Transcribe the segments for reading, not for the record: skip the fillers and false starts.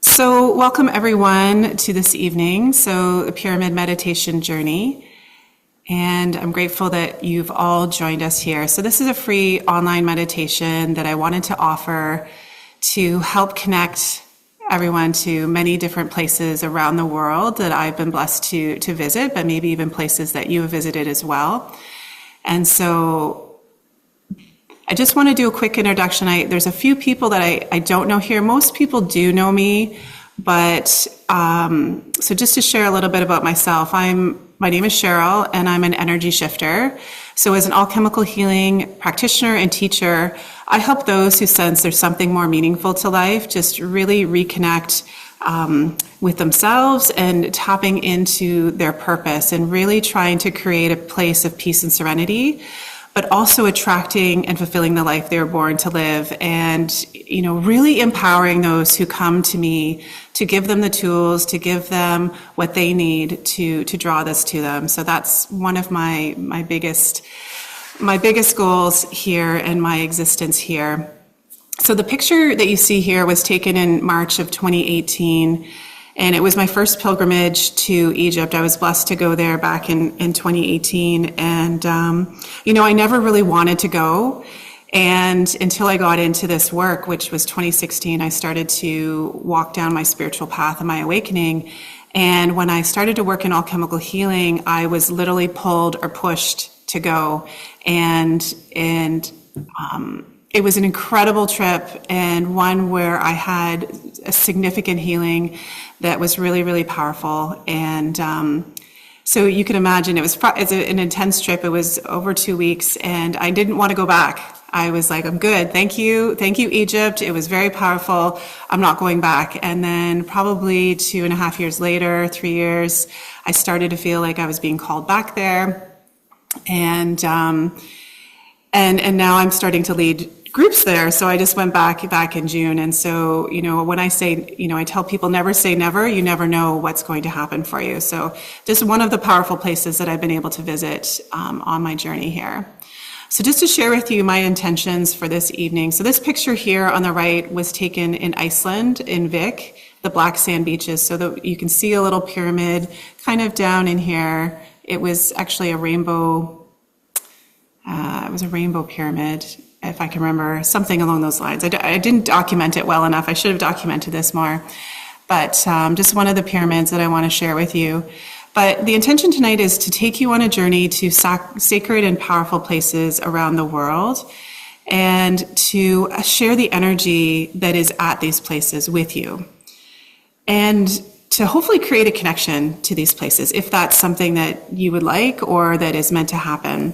So, welcome everyone to this evening. So, the Pyramid Meditation Journey. And I'm grateful that you've all joined us here. So, this is a free online meditation that I wanted to offer to help connect everyone to many different places around the world that I've been blessed to visit, but maybe even places that you have visited as well. And so, I just want to do a quick introduction. There's a few people that I don't know here. Most people do know me, but so just to share a little bit about myself, my name is Cheryl, and I'm an energy shifter. So as an alchemical healing practitioner and teacher, I help those who sense there's something more meaningful to life just really reconnect with themselves and tapping into their purpose and really trying to create a place of peace and serenity, but also attracting and fulfilling the life they were born to live, and really empowering those who come to me to give them the tools, to give them what they need to draw this to them. So that's one of my biggest goals here and my existence here. So the picture that you see here was taken in March of 2018. And it was my first pilgrimage to Egypt. I was blessed to go there back in 2018. And, I never really wanted to go. And until I got into this work, which was 2016, I started to walk down my spiritual path and my awakening. And when I started to work in alchemical healing, I was literally pulled or pushed to go. And it was an incredible trip, and one where I had a significant healing that was really, really powerful. And so you can imagine it's an intense trip. It was over 2 weeks, and I didn't want to go back. I was like, I'm good. Thank you, Egypt. It was very powerful. I'm not going back. And then probably 2.5 years later, 3 years, I started to feel like I was being called back there. And now I'm starting to lead groups there. So I just went back in June. And so, when I say, I tell people never say never, you never know what's going to happen for you. So just one of the powerful places that I've been able to visit on my journey here. So just to share with you my intentions for this evening. So this picture here on the right was taken in Iceland, in Vik, the black sand beaches. So that you can see a little pyramid kind of down in here. It was actually a rainbow. It was a rainbow pyramid, if I can remember, something along those lines. I didn't document it well enough. I should have documented this more. But just one of the pyramids that I want to share with you. But the intention tonight is to take you on a journey to sacred and powerful places around the world, and to share the energy that is at these places with you. And to hopefully create a connection to these places, if that's something that you would like or that is meant to happen.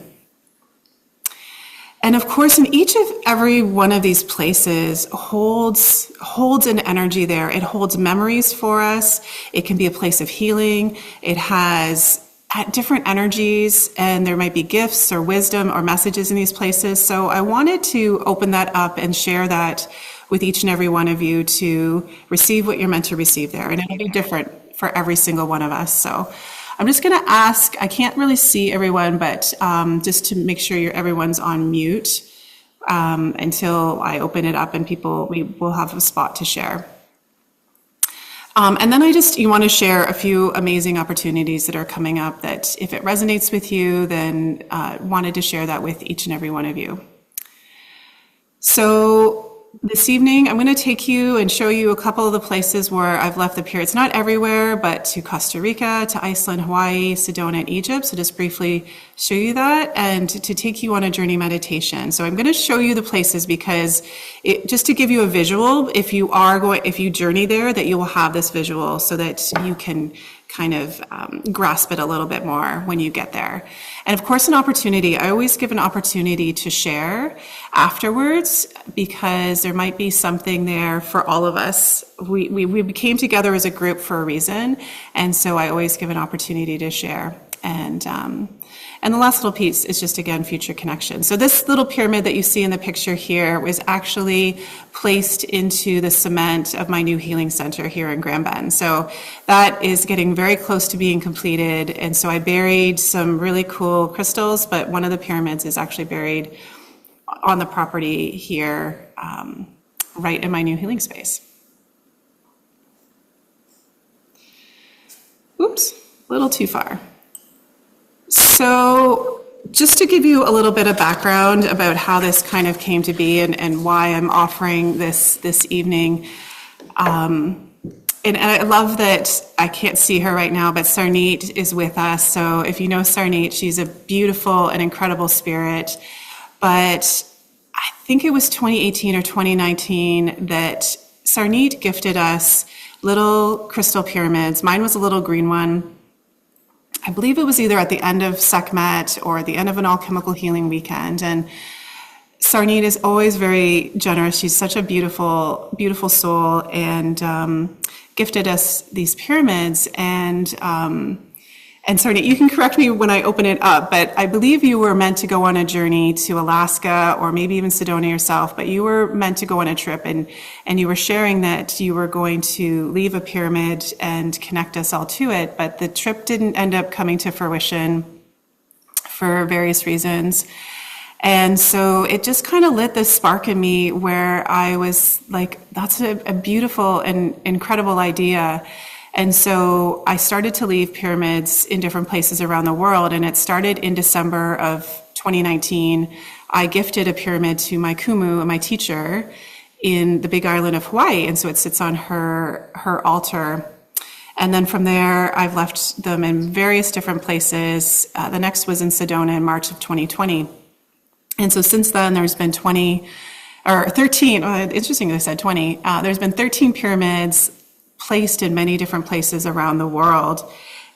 And of course, in each of every one of these places holds an energy there. It holds memories for us. It can be a place of healing. It has different energies, and there might be gifts or wisdom or messages in these places. So I wanted to open that up and share that with each and every one of you to receive what you're meant to receive there. And it'll be different for every single one of us. So I'm just going to ask, I can't really see everyone, but just to make sure everyone's on mute until I open it up and we will have a spot to share. And then you want to share a few amazing opportunities that are coming up that if it resonates with you, then wanted to share that with each and every one of you. So this evening, I'm going to take you and show you a couple of the places where I've left the pyramids. Not everywhere, but to Costa Rica, to Iceland, Hawaii, Sedona, and Egypt. So just briefly show you that and to take you on a journey meditation. So I'm going to show you the places because just to give you a visual, if you journey there, that you will have this visual so that you can kind of grasp it a little bit more when you get there. And of course, an opportunity. I always give an opportunity to share afterwards because there might be something there for all of us. We came together as a group for a reason, and so I always give an opportunity to share. And the last little piece is just, again, future connection. So this little pyramid that you see in the picture here was actually placed into the cement of my new healing center here in Grand Bend. So that is getting very close to being completed. And so I buried some really cool crystals, but one of the pyramids is actually buried on the property here right in my new healing space. Oops, a little too far. So just to give you a little bit of background about how this kind of came to be and why I'm offering this evening. And I love that I can't see her right now, but Sarneet is with us. So if you know Sarneet, she's a beautiful and incredible spirit. But I think it was 2018 or 2019 that Sarneet gifted us little crystal pyramids. Mine was a little green one. I believe it was either at the end of Sekhmet or at the end of an alchemical healing weekend. And Sarneet is always very generous. She's such a beautiful, beautiful soul, and gifted us these pyramids. And Sarneet, you can correct me when I open it up, but I believe you were meant to go on a journey to Alaska or maybe even Sedona yourself, but you were meant to go on a trip, and you were sharing that you were going to leave a pyramid and connect us all to it, but the trip didn't end up coming to fruition for various reasons. And so it just kind of lit this spark in me where I was like, that's a beautiful and incredible idea. And so I started to leave pyramids in different places around the world. And it started in December of 2019. I gifted a pyramid to my kumu, my teacher, in the Big Island of Hawaii. And so it sits on her altar. And then from there, I've left them in various different places. The next was in Sedona in March of 2020. And so since then, there's been 13, interesting I said 20, there's been 13 pyramids placed in many different places around the world.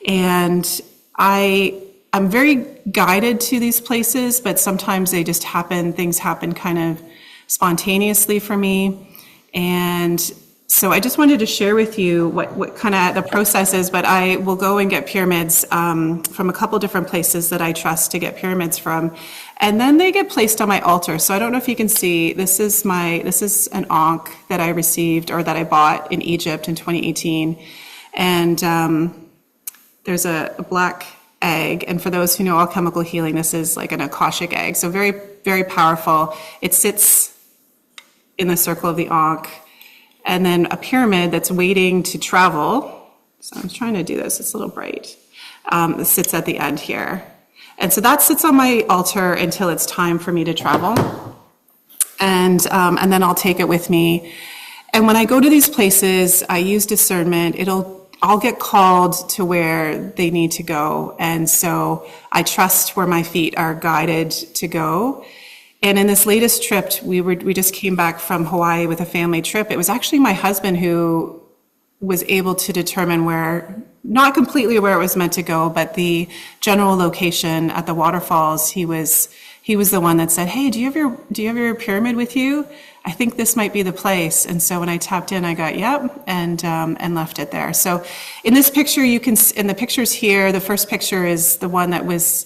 And I'm very guided to these places, but sometimes they just happen, things happen kind of spontaneously for me. And so I just wanted to share with you what kind of the process is, but I will go and get pyramids from a couple different places that I trust to get pyramids from. And then they get placed on my altar. So I don't know if you can see, this is an ankh that I received or that I bought in Egypt in 2018. And there's a black egg. And for those who know alchemical healing, this is like an Akashic egg. So very, very powerful. It sits in the circle of the ankh. And then a pyramid that's waiting to travel. So I'm trying to do this, it's a little bright. It sits at the end here. And so that sits on my altar until it's time for me to travel. And then I'll take it with me. And when I go to these places, I use discernment. I'll get called to where they need to go. And so I trust where my feet are guided to go. And in this latest trip, we just came back from Hawaii with a family trip. It was actually my husband who was able to determine where, not completely where it was meant to go, but the general location at the waterfalls. He was the one that said, "Hey, do you have your pyramid with you? I think this might be the place." And so when I tapped in, I got yep, and left it there. So in this picture, in the pictures here, the first picture is the one that was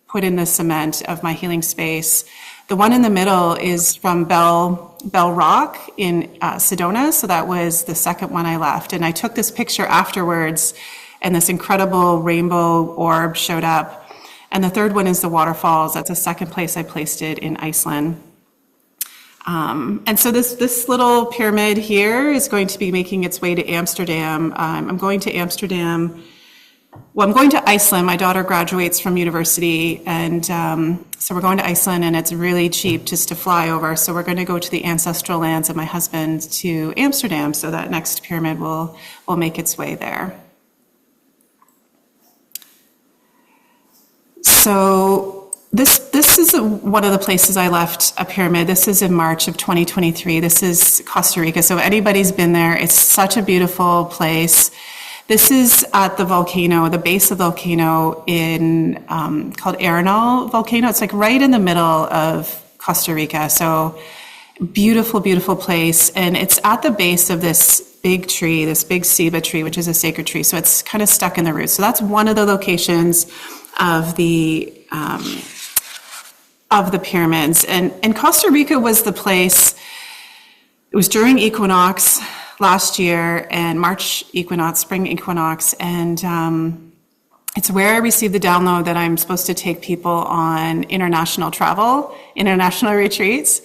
put in the cement of my healing space. The one in the middle is from Bell Rock in Sedona, so that was the second one I left. And I took this picture afterwards, and this incredible rainbow orb showed up. And the third one is the waterfalls. That's the second place I placed it in Iceland. And so this little pyramid here is going to be making its way to Amsterdam. I'm going to Amsterdam. Well, I'm going to Iceland. My daughter graduates from university, and so we're going to Iceland, and it's really cheap just to fly over. So we're going to go to the ancestral lands of my husband to Amsterdam, so that next pyramid will make its way there. So this is one of the places I left a pyramid. This is in March of 2023. This is Costa Rica. So if anybody's been there, it's such a beautiful place. This is at the volcano, the base of the volcano called Arenal volcano. It's like right in the middle of Costa Rica. So beautiful, beautiful place. And it's at the base of this big tree, this big ceiba tree, which is a sacred tree. So it's kind of stuck in the roots. So that's one of the locations of the pyramids. And Costa Rica was the place. It was during equinox last year, and March equinox, spring equinox, and it's where I received the download that I'm supposed to take people on international travel, international retreats.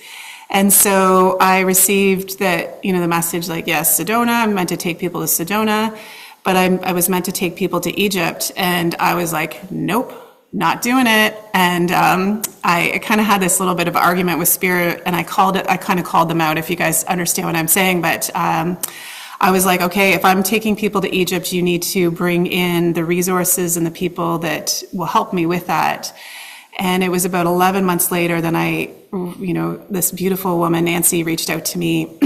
And so I received that, the message like, yes, Sedona, I'm meant to take people to Sedona, but I was meant to take people to Egypt. And I was like, nope, not doing it. And I kind of had this little bit of argument with Spirit, and I kind of called them out, if you guys understand what I'm saying. But I was like, okay, if I'm taking people to Egypt, you need to bring in the resources and the people that will help me with that. And it was about 11 months later, then this beautiful woman, Nancy, reached out to me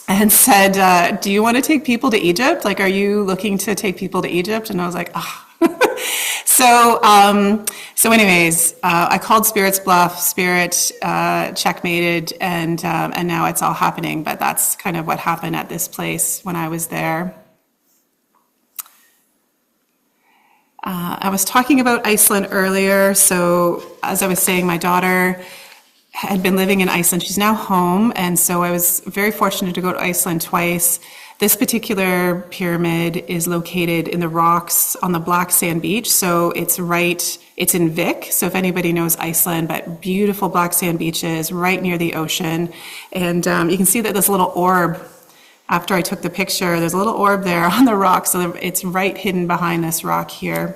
and said, do you want to take people to Egypt? Like, are you looking to take people to Egypt? And I was like, oh. So anyways, I called Spirit's bluff, Spirit checkmated, and now it's all happening. But that's kind of what happened at this place when I was there. I was talking about Iceland earlier. So as I was saying, my daughter had been living in Iceland. She's now home. And so I was very fortunate to go to Iceland twice. This particular pyramid is located in the rocks on the black sand beach. So it's in Vik. So if anybody knows Iceland, but beautiful black sand beaches right near the ocean. And you can see that this little orb, after I took the picture, there's a little orb there on the rock. So it's right hidden behind this rock here.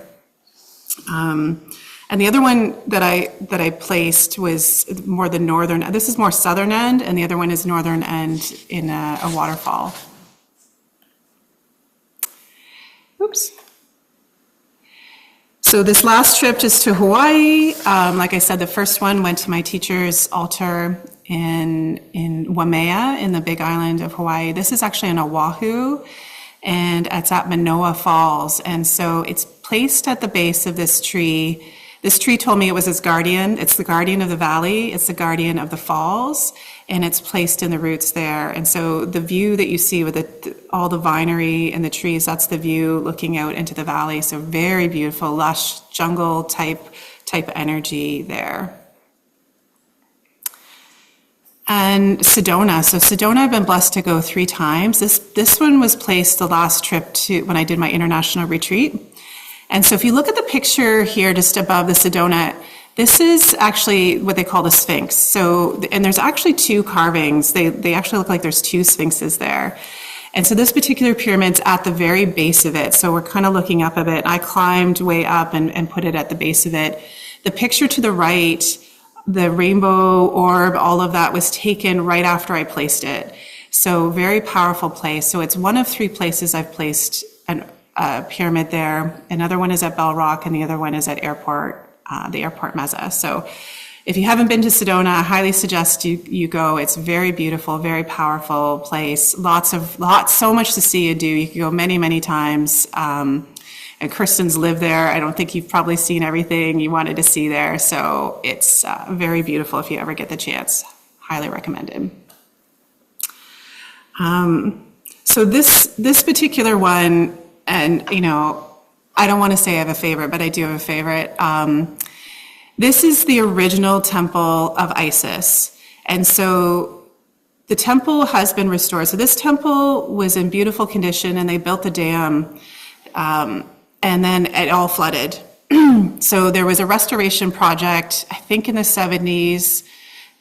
And the other one that I placed was more the northern. This is more southern end, and the other one is northern end in a waterfall. Oops. So this last trip just to Hawaii, like I said, the first one went to my teacher's altar in Waimea in the Big Island of Hawaii. This is actually in Oahu, and it's at Manoa Falls. And so it's placed at the base of this tree. This tree told me it was its guardian. It's the guardian of the valley. It's the guardian of the falls, and it's placed in the roots there. And so the view that you see with all the vinery and the trees, that's the view looking out into the valley. So very beautiful, lush jungle type energy there. And Sedona. So Sedona, I've been blessed to go 3 times. This one was placed the last trip to when I did my international retreat. And so if you look at the picture here just above the Sedona, this is actually what they call the Sphinx. So, and there's actually 2 carvings. They actually look like there's 2 sphinxes there. And so this particular pyramid's at the very base of it. So we're kind of looking up a bit. I climbed way up and put it at the base of it. The picture to the right, the rainbow orb, all of that was taken right after I placed it. So very powerful place. So it's one of 3 places I've placed a pyramid there. Another one is at Bell Rock, and the other one is at the Airport Mesa. So if you haven't been to Sedona, I highly suggest you go. It's very beautiful, very powerful place. So much to see and do. You can go many, many times. And Kristen's lived there. I don't think you've probably seen everything you wanted to see there. So it's very beautiful if you ever get the chance. Highly recommended. So this particular one, and I don't want to say I have a favorite, but I do have a favorite. This is the original temple of Isis. And so the temple has been restored. So this temple was in beautiful condition, and they built the dam, and then it all flooded. So there was a restoration project, I think in the 70s,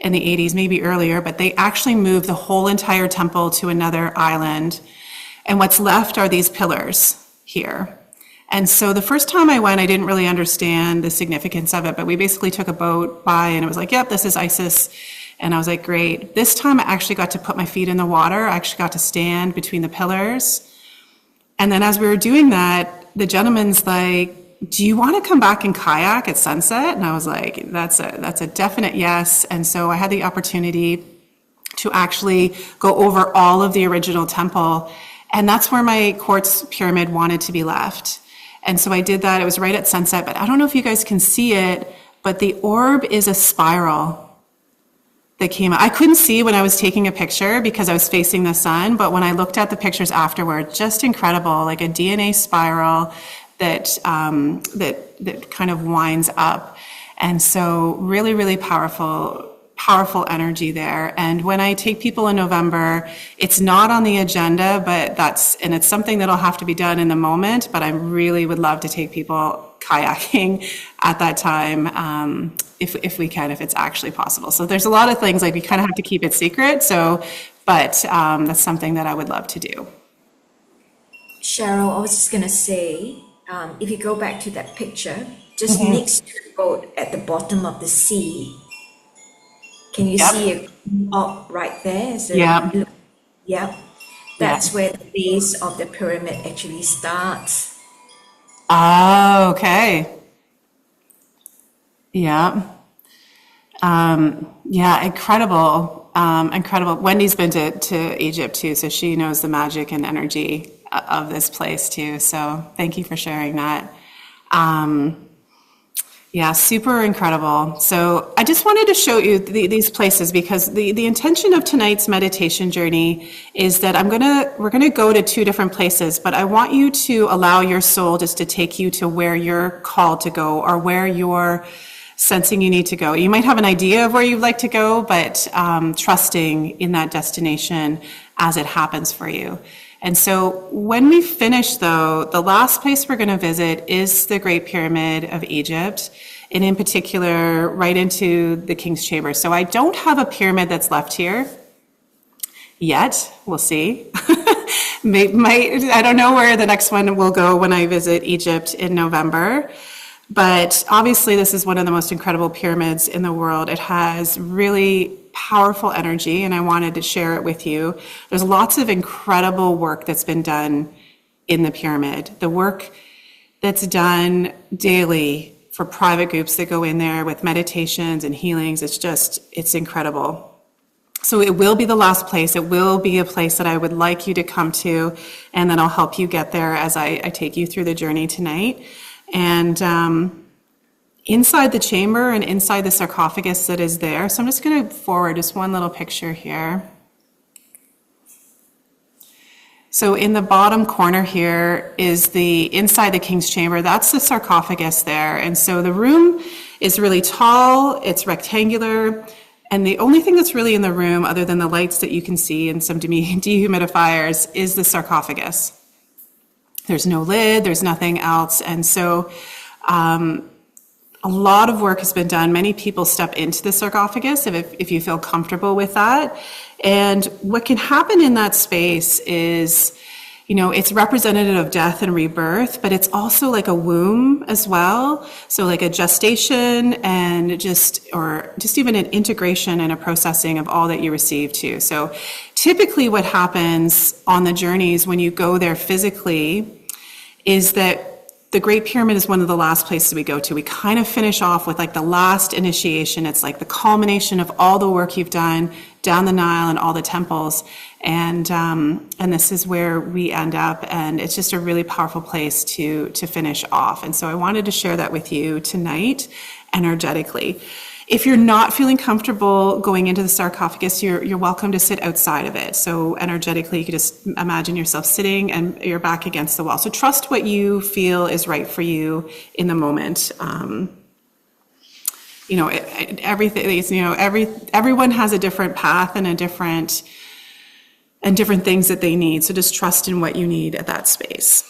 in the 80s, maybe earlier, but they actually moved the whole entire temple to another island. And what's left are these pillars here. And so the first time I went, I didn't really understand the significance of it, but we basically took a boat by, and it was like, yep, this is Isis. And I was like, great. This time I actually got to put my feet in the water. I actually got to stand between the pillars. And then as we were doing that, the gentleman's like, do you want to come back and kayak at sunset? And I was like, that's a definite yes. And so I had the opportunity to actually go over all of the original temple. And that's where my quartz pyramid wanted to be left. And so I did that. It was right at sunset, but I don't know if you guys can see it, but the orb is a spiral that came out. I couldn't see when I was taking a picture because I was facing the sun, but when I looked at the pictures afterward, just incredible, like a DNA spiral that kind of winds up. And so really, really powerful energy there. And when I take people in November, it's not on the agenda, but it's something that'll have to be done in the moment, but I really would love to take people kayaking at that time. if we can, if it's actually possible. So there's a lot of things, like we kind of have to keep it secret. So, but that's something that I would love to do. Cheryl, I was just going to say, if you go back to that picture, just next to the boat at the bottom of the sea, can you see a up right there? So Yeah. yep. That's where the base of the pyramid actually starts. Oh, okay. Yeah. Yeah, incredible. Incredible. Wendy's been to Egypt too, so she knows the magic and energy of this place too. So thank you for sharing that. Yeah, super incredible. So I just wanted to show you these places because the intention of tonight's meditation journey is that we're gonna go to two different places, but I want you to allow your soul just to take you to where you're called to go or where you're sensing you need to go. You might have an idea of where you'd like to go, but trusting in that destination as it happens for you. And so when we finish, though, the last place we're going to visit is the Great Pyramid of Egypt, and in particular, right into the King's Chamber. So I don't have a pyramid that's left here yet. We'll see. I don't know where the next one will go when I visit Egypt in November. But obviously, this is one of the most incredible pyramids in the world. It has really powerful energy, and I wanted to share it with you. There's lots of incredible work that's been done in the pyramid. The work that's done daily for private groups that go in there with meditations and healings, it's incredible. So it will be the last place. It will be a place that I would like you to come to, and then I'll help you get there as I take you through the journey tonight. And inside the chamber and inside the sarcophagus that is there, so I'm just going to forward just one little picture here. So in the bottom corner here is inside the King's Chamber. That's the sarcophagus there. And so the room is really tall, it's rectangular, and the only thing that's really in the room, other than the lights that you can see and some dehumidifiers, is the sarcophagus. There's no lid, there's nothing else. And so a lot of work has been done. Many people step into the sarcophagus if you feel comfortable with that. And what can happen in that space is, it's representative of death and rebirth, but it's also like a womb as well. So like a gestation and just even an integration and a processing of all that you receive too. So typically what happens on the journeys when you go there physically is that the Great Pyramid is one of the last places we go to. We kind of finish off with like the last initiation. It's like the culmination of all the work you've done down the Nile and all the temples. And this is where we end up. And it's just a really powerful place to finish off. And so I wanted to share that with you tonight energetically. If you're not feeling comfortable going into the sarcophagus, you're welcome to sit outside of it. So energetically, you can just imagine yourself sitting and your back against the wall. So trust what you feel is right for you in the moment. Everyone has a different path and different things that they need. So just trust in what you need at that space.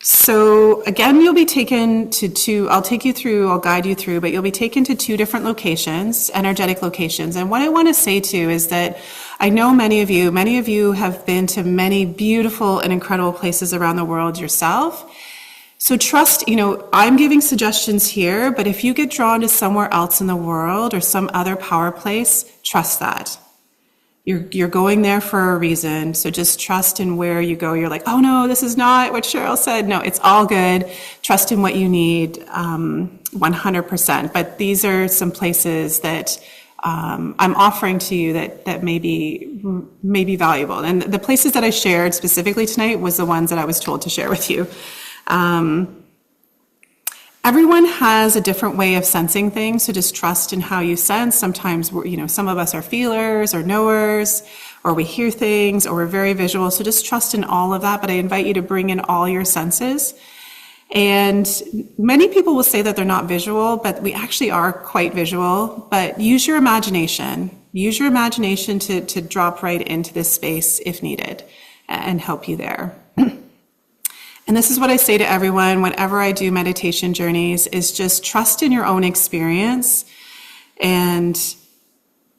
So again, you'll be taken to I'll guide you through, but you'll be taken to two different locations, energetic locations. And what I want to say too is that I know many of you have been to many beautiful and incredible places around the world yourself. So trust, I'm giving suggestions here, but if you get drawn to somewhere else in the world or some other power place, trust that. You're going there for a reason, so just trust in where you go. You're like, oh no, this is not what Cheryl said. No, it's all good. Trust in what you need 100%. But these are some places that I'm offering to you that may be valuable. And the places that I shared specifically tonight was the ones that I was told to share with you. Everyone has a different way of sensing things, so just trust in how you sense. Sometimes, some of us are feelers or knowers, or we hear things, or we're very visual, so just trust in all of that, but I invite you to bring in all your senses. And many people will say that they're not visual, but we actually are quite visual, but use your imagination. Use your imagination to drop right into this space if needed and help you there. And this is what I say to everyone whenever I do meditation journeys is just trust in your own experience. And,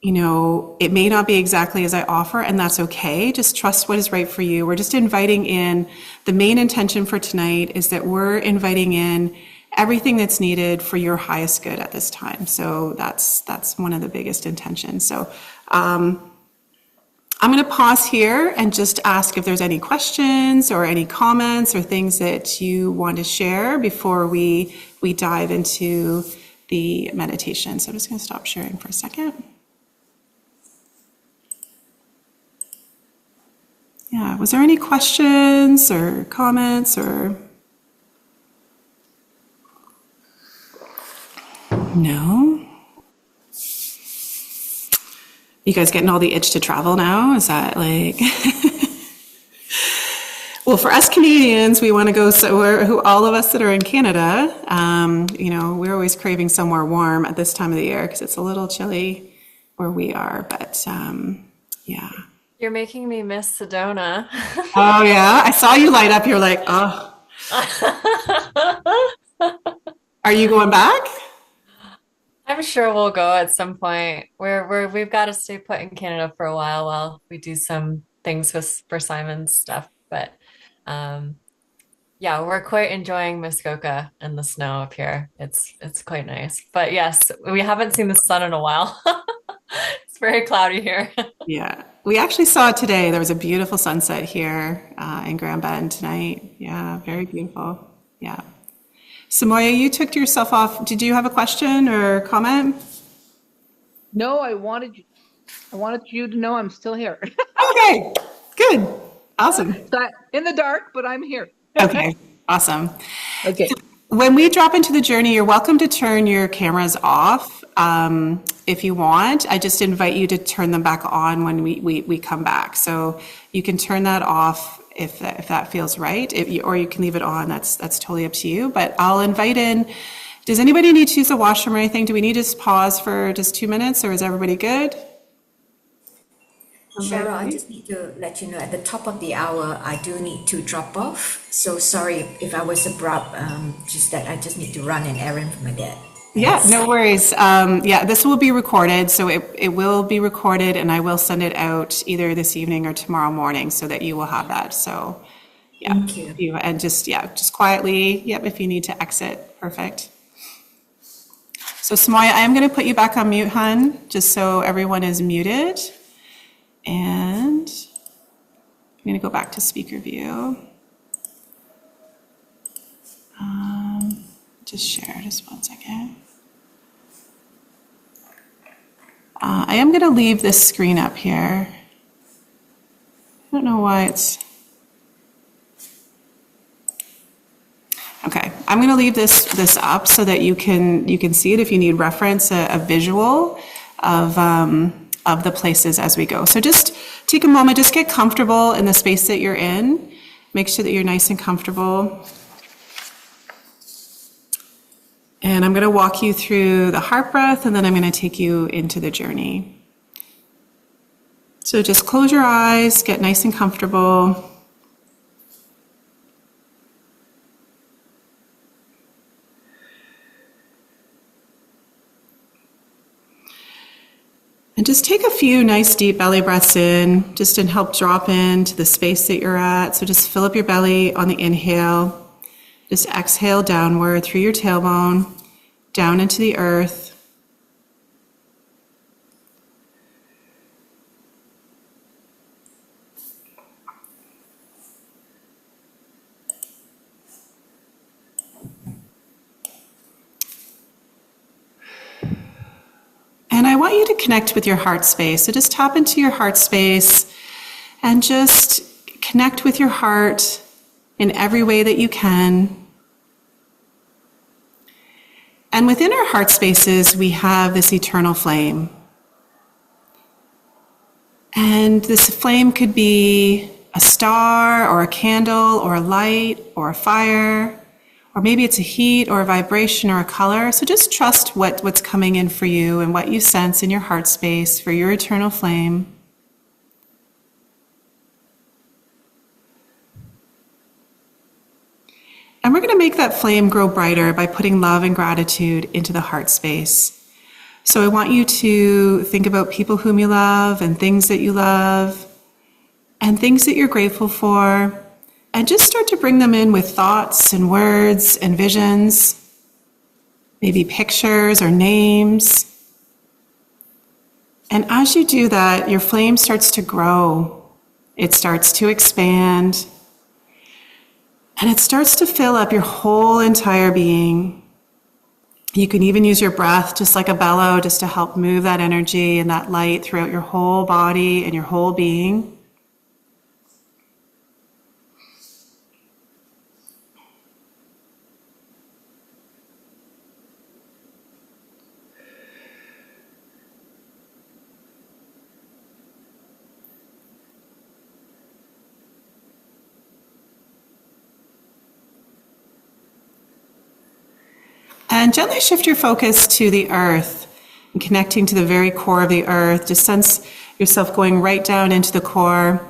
it may not be exactly as I offer, and that's okay. Just trust what is right for you. We're just inviting in, the main intention for tonight is that we're inviting in everything that's needed for your highest good at this time. So that's one of the biggest intentions. So I'm going to pause here and just ask if there's any questions or any comments or things that you want to share before we dive into the meditation. So I'm just going to stop sharing for a second. Yeah, was there any questions or comments or? No? You guys getting all the itch to travel now? Is that like? Well, for us Canadians, we want to go somewhere, all of us that are in Canada, we're always craving somewhere warm at this time of the year because it's a little chilly where we are, but yeah. You're making me miss Sedona. Oh, yeah? I saw you light up. You're like, oh. Are you going back? I'm sure we'll go at some point. We've got to stay put in Canada for a while we do some things for Simon's stuff. But yeah, we're quite enjoying Muskoka and the snow up here. It's quite nice. But yes, we haven't seen the sun in a while. It's very cloudy here. Yeah, we actually saw it today. There was a beautiful sunset here in Grand Bend tonight. Yeah, very beautiful. Yeah. Samoya, you took yourself off. Did you have a question or comment? No, I wanted you to know I'm still here. Okay, good. Awesome. In the dark, but I'm here. Okay, awesome. Okay. When we drop into the journey, you're welcome to turn your cameras off if you want. I just invite you to turn them back on when we come back. So you can turn that off if that feels right, or you can leave it on. That's totally up to you. But I'll invite in. Does anybody need to use the washroom or anything? Do we need to just pause for just 2 minutes, or is everybody good? Cheryl, I just need to let you know at the top of the hour, I do need to drop off. So sorry if I was abrupt, just that I just need to run an errand for my dad. Yeah, no worries. Yeah, this will be recorded, so it will be recorded, and I will send it out either this evening or tomorrow morning so that you will have that. So, yeah, Thank you. And just quietly. Yep, if you need to exit, perfect. So, Samoya, I am going to put you back on mute, hun, just so everyone is muted, and I'm going to go back to speaker view. Just share just 1 second. I am going to leave this screen up here. I don't know why it's... Okay, I'm going to leave this up so that you can see it if you need reference, a visual of the places as we go. So just take a moment, just get comfortable in the space that you're in. Make sure that you're nice and comfortable. And I'm going to walk you through the heart breath, and then I'm going to take you into the journey. So just close your eyes, get nice and comfortable. And just take a few nice deep belly breaths in, just to help drop into the space that you're at. So just fill up your belly on the inhale. Just exhale downward through your tailbone, down into the earth. And I want you to connect with your heart space. So just tap into your heart space and just connect with your heart in every way that you can. And within our heart spaces, we have this eternal flame. And this flame could be a star or a candle or a light or a fire, or maybe it's a heat or a vibration or a color. So just trust what's coming in for you and what you sense in your heart space for your eternal flame. that flame grow brighter by putting love and gratitude into the heart space. So I want you to think about people whom you love and things that you love and things that you're grateful for, and just start to bring them in with thoughts and words and visions, maybe pictures or names. And as you do that, your flame starts to grow. It starts to expand. And it starts to fill up your whole entire being. You can even use your breath just like a bellow, just to help move that energy and that light throughout your whole body and your whole being. And gently shift your focus to the earth and connecting to the very core of the earth. Just sense yourself going right down into the core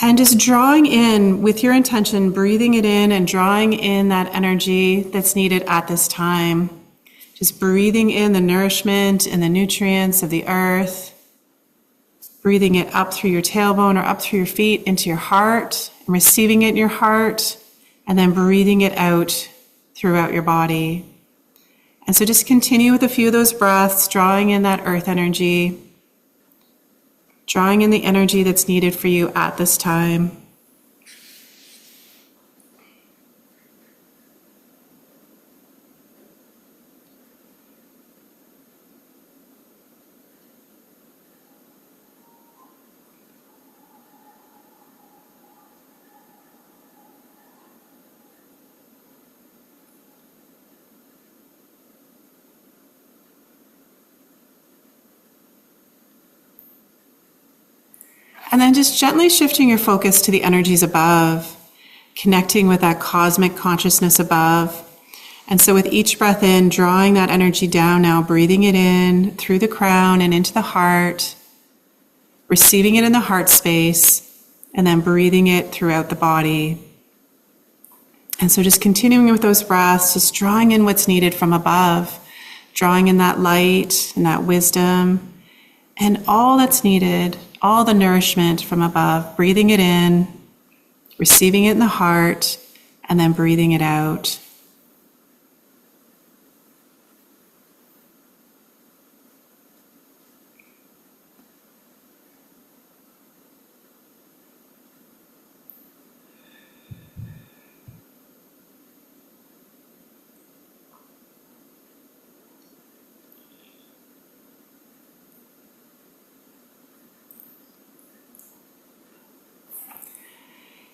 and just drawing in with your intention, breathing it in and drawing in that energy that's needed at this time. Just breathing in the nourishment and the nutrients of the earth, breathing it up through your tailbone or up through your feet into your heart, and receiving it in your heart, and then breathing it out throughout your body. And so just continue with a few of those breaths, drawing in that earth energy, drawing in the energy that's needed for you at this time. And then just gently shifting your focus to the energies above, connecting with that cosmic consciousness above. And so with each breath in, drawing that energy down now, breathing it in through the crown and into the heart, receiving it in the heart space, and then breathing it throughout the body. And so just continuing with those breaths, just drawing in what's needed from above, drawing in that light and that wisdom and all that's needed, all the nourishment from above, breathing it in, receiving it in the heart, and then breathing it out.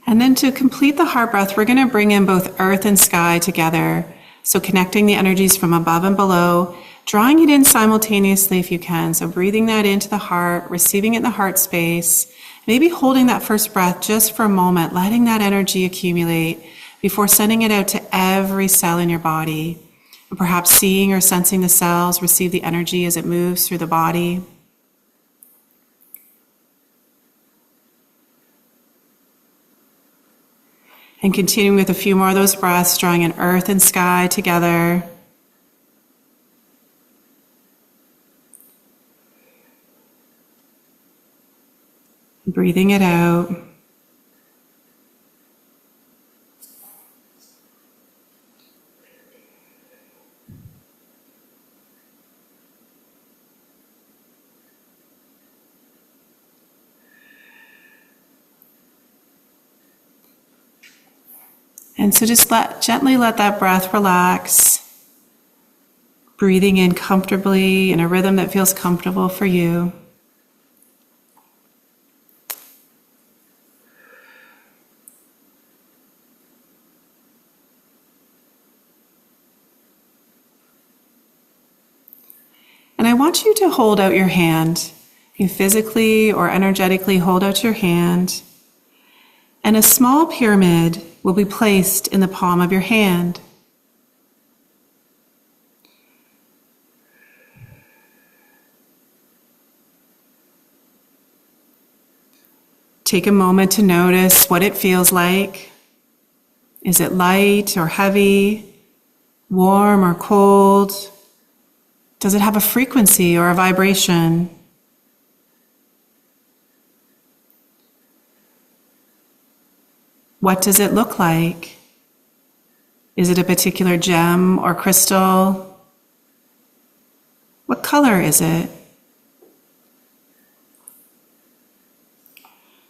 And then to complete the heart breath, we're going to bring in both earth and sky together. So connecting the energies from above and below, drawing it in simultaneously if you can. So breathing that into the heart, receiving it in the heart space, maybe holding that first breath just for a moment, letting that energy accumulate before sending it out to every cell in your body. And perhaps seeing or sensing the cells receive the energy as it moves through the body. And continuing with a few more of those breaths, drawing in earth and sky together. Breathing it out. And so just gently let that breath relax, breathing in comfortably in a rhythm that feels comfortable for you. And I want you to hold out your hand. You physically or energetically hold out your hand, and a small pyramid will be placed in the palm of your hand. Take a moment to notice what it feels like. Is it light or heavy, warm or cold? Does it have a frequency or a vibration? What does it look like? Is it a particular gem or crystal? What color is it?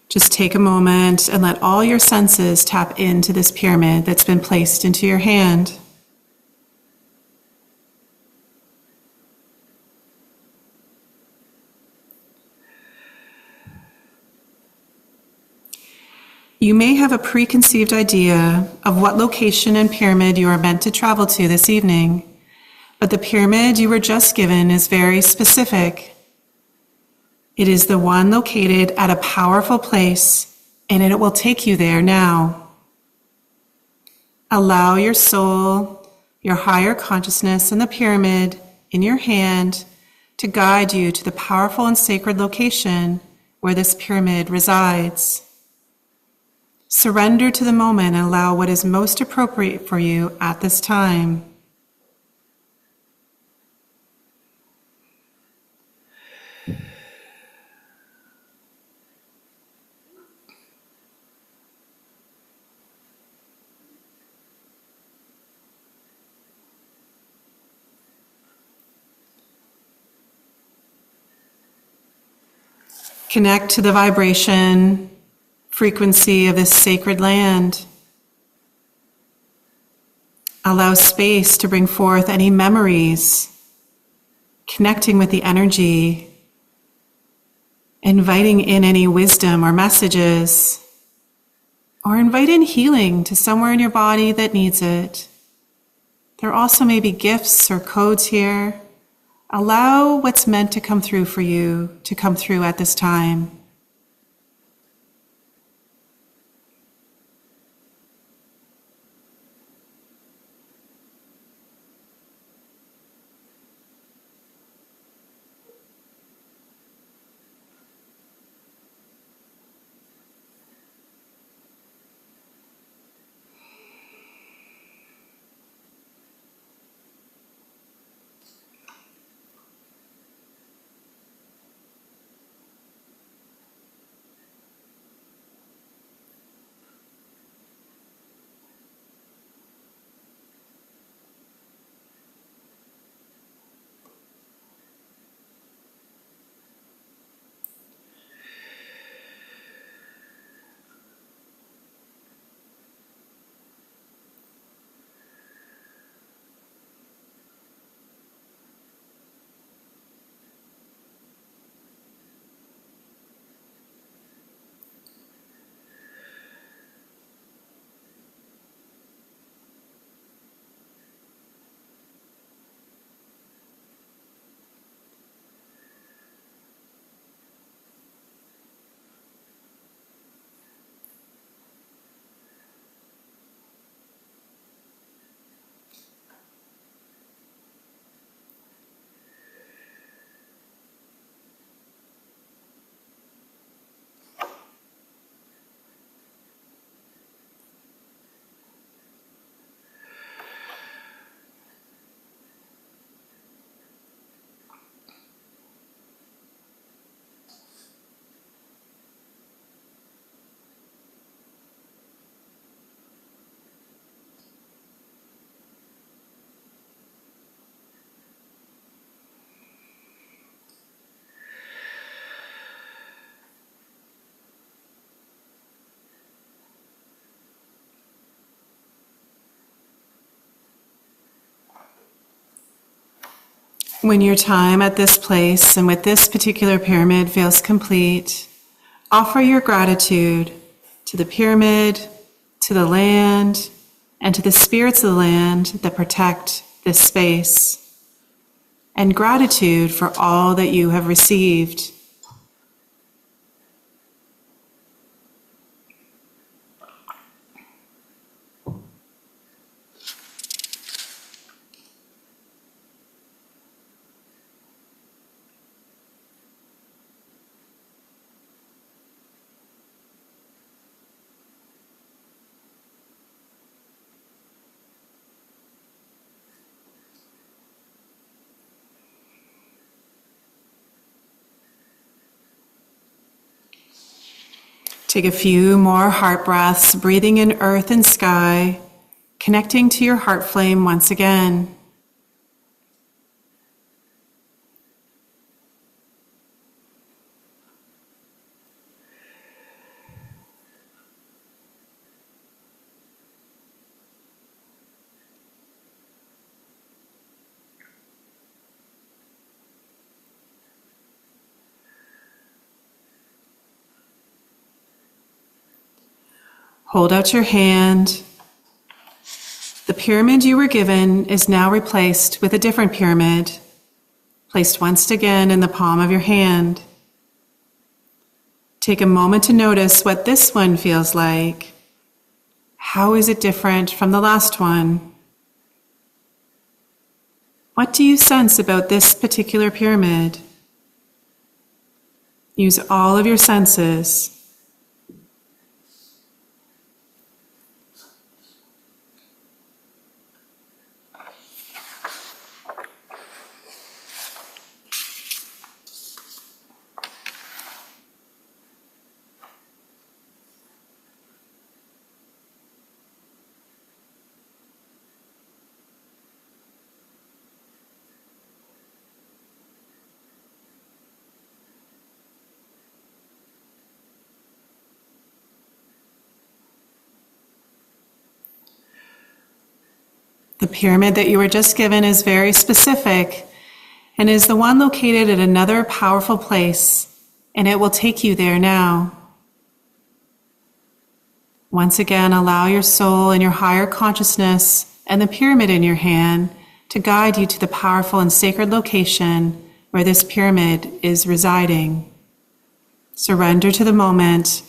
Just take a moment and let all your senses tap into this pyramid that's been placed into your hand. You may have a preconceived idea of what location and pyramid you are meant to travel to this evening, but the pyramid you were just given is very specific. It is the one located at a powerful place, and it will take you there now. Allow your soul, your higher consciousness, and the pyramid in your hand to guide you to the powerful and sacred location where this pyramid resides. Surrender to the moment and allow what is most appropriate for you at this time. Connect to the vibration, frequency of this sacred land. Allow space to bring forth any memories, connecting with the energy, inviting in any wisdom or messages, or invite in healing to somewhere in your body that needs it. There also may be gifts or codes here. Allow what's meant to come through for you to come through at this time. When your time at this place and with this particular pyramid feels complete, offer your gratitude to the pyramid, to the land, and to the spirits of the land that protect this space, and gratitude for all that you have received. Take a few more heart breaths, breathing in earth and sky, connecting to your heart flame once again. Hold out your hand. The pyramid you were given is now replaced with a different pyramid, placed once again in the palm of your hand. Take a moment to notice what this one feels like. How is it different from the last one? What do you sense about this particular pyramid? Use all of your senses. The pyramid that you were just given is very specific and is the one located at another powerful place, and it will take you there now. Once again, allow your soul and your higher consciousness and the pyramid in your hand to guide you to the powerful and sacred location where this pyramid is residing. Surrender to the moment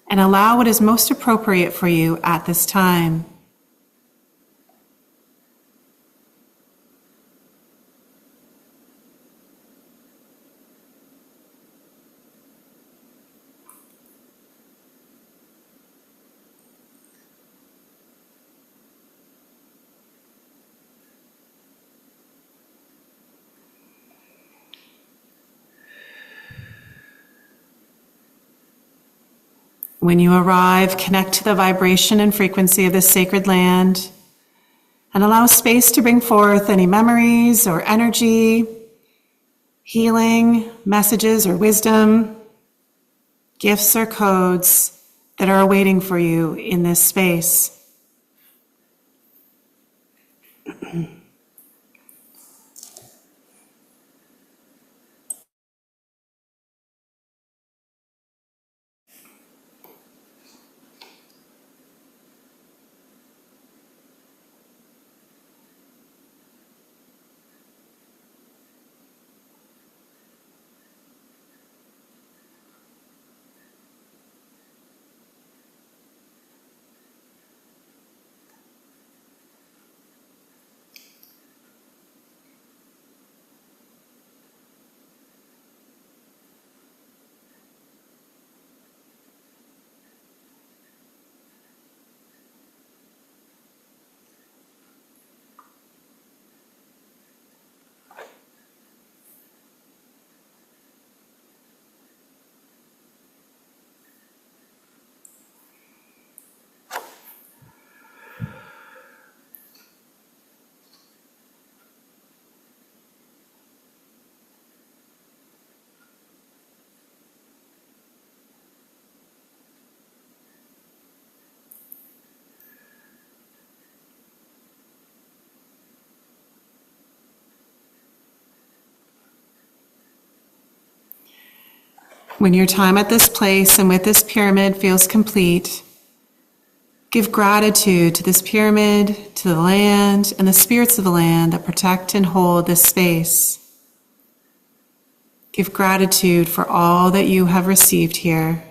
and allow what is most appropriate for you at this time. When you arrive, connect to the vibration and frequency of this sacred land and allow space to bring forth any memories or energy, healing, messages or wisdom, gifts or codes that are awaiting for you in this space. When your time at this place and with this pyramid feels complete, give gratitude to this pyramid, to the land, and the spirits of the land that protect and hold this space. Give gratitude for all that you have received here.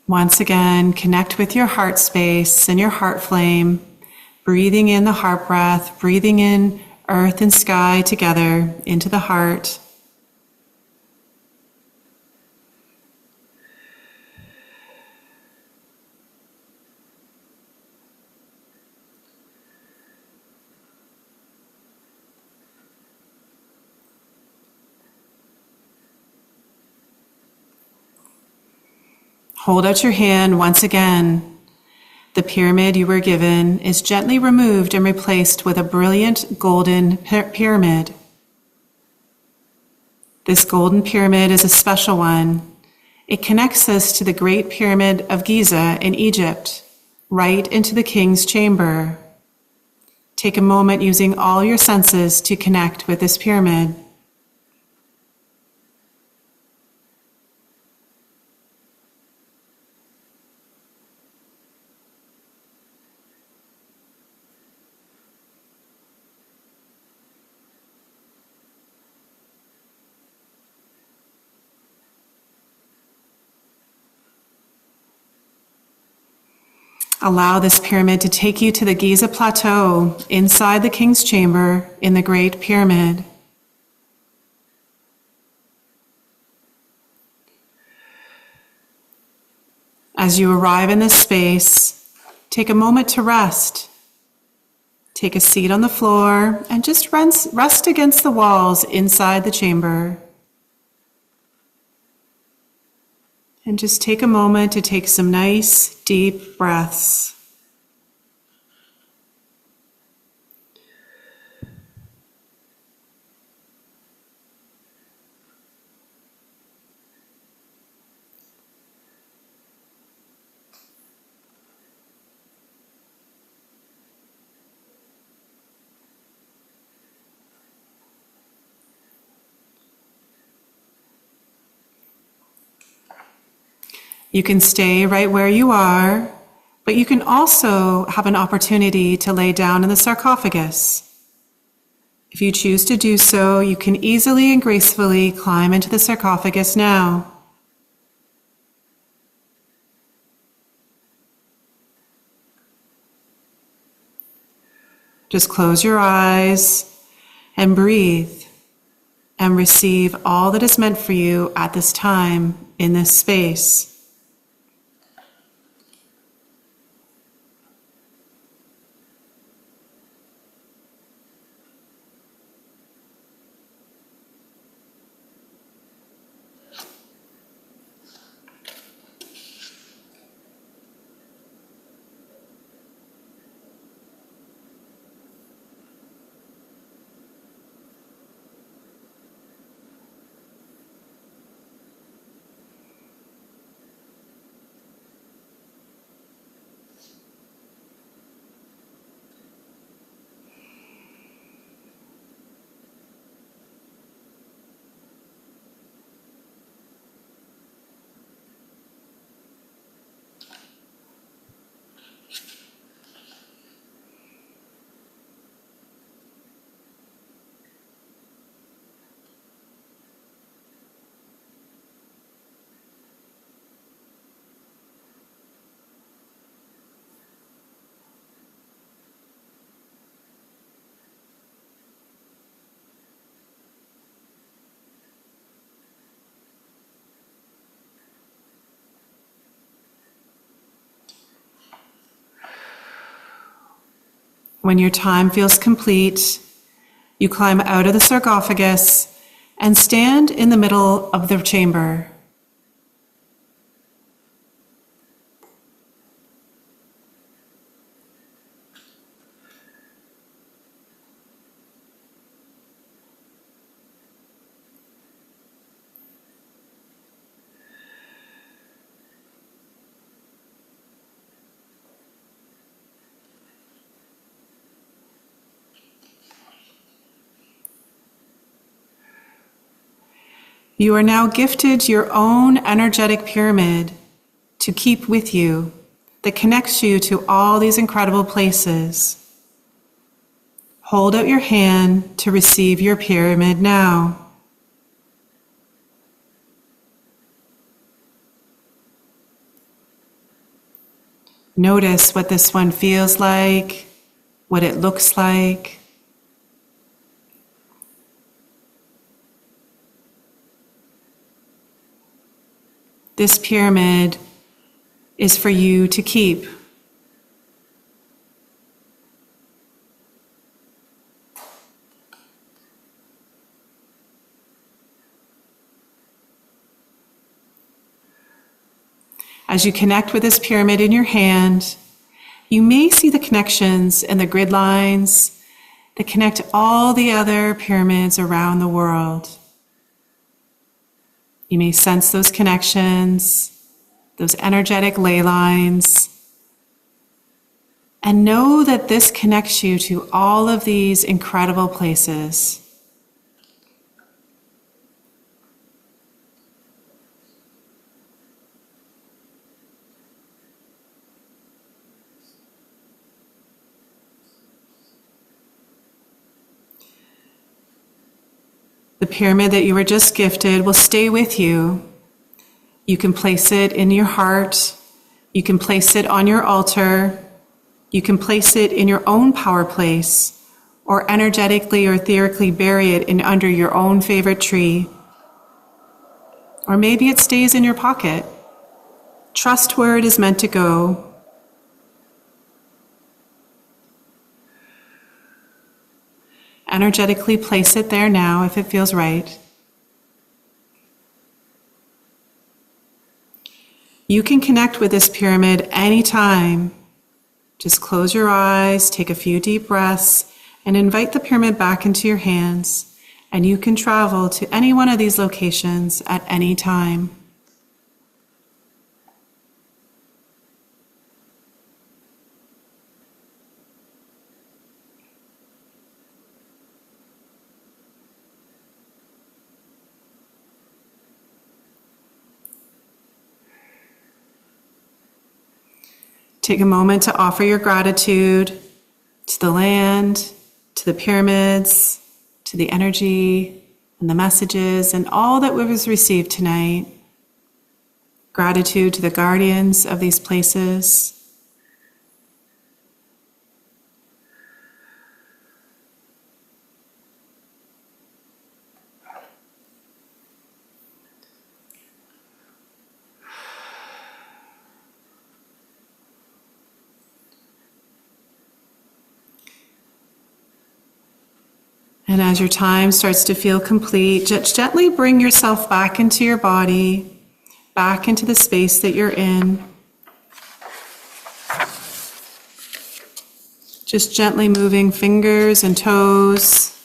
Once again, connect with your heart space and your heart flame, breathing in the heart breath, breathing in earth and sky together into the heart. Hold out your hand once again. The pyramid you were given is gently removed and replaced with a brilliant golden pyramid. This golden pyramid is a special one. It connects us to the Great Pyramid of Giza in Egypt, right into the king's chamber. Take a moment using all your senses to connect with this pyramid. Allow this pyramid to take you to the Giza Plateau inside the king's chamber in the Great Pyramid. As you arrive in this space, take a moment to rest. Take a seat on the floor and just rest against the walls inside the chamber. And just take a moment to take some nice, deep breaths. You can stay right where you are, but you can also have an opportunity to lay down in the sarcophagus. If you choose to do so, you can easily and gracefully climb into the sarcophagus now. Just close your eyes and breathe and receive all that is meant for you at this time in this space. When your time feels complete, you climb out of the sarcophagus and stand in the middle of the chamber. You are now gifted your own energetic pyramid to keep with you that connects you to all these incredible places. Hold out your hand to receive your pyramid now. Notice what this one feels like, what it looks like. This pyramid is for you to keep. As you connect with this pyramid in your hand, you may see the connections and the grid lines that connect all the other pyramids around the world. You may sense those connections, those energetic ley lines, and know that this connects you to all of these incredible places. The pyramid that you were just gifted will stay with you. You can place it in your heart. You can place it on your altar. You can place it in your own power place, or energetically or etherically bury it in under your own favorite tree. Or maybe it stays in your pocket. Trust where it is meant to go. Energetically place it there now if it feels right. You can connect with this pyramid anytime. Just close your eyes, take a few deep breaths, and invite the pyramid back into your hands. And you can travel to any one of these locations at any time. Take a moment to offer your gratitude to the land, to the pyramids, to the energy and the messages and all that was received tonight. Gratitude to the guardians of these places. And as your time starts to feel complete, just gently bring yourself back into your body, back into the space that you're in. Just gently moving fingers and toes.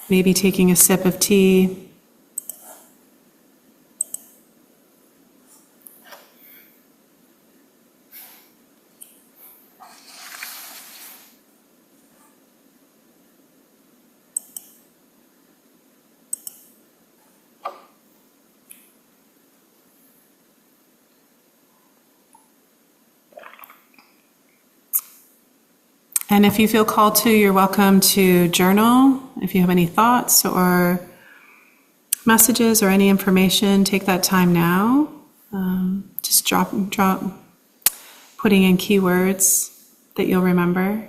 Maybe taking a sip of tea. And if you feel called to, you're welcome to journal. If you have any thoughts or messages or any information, take that time now. Just drop, putting in keywords that you'll remember.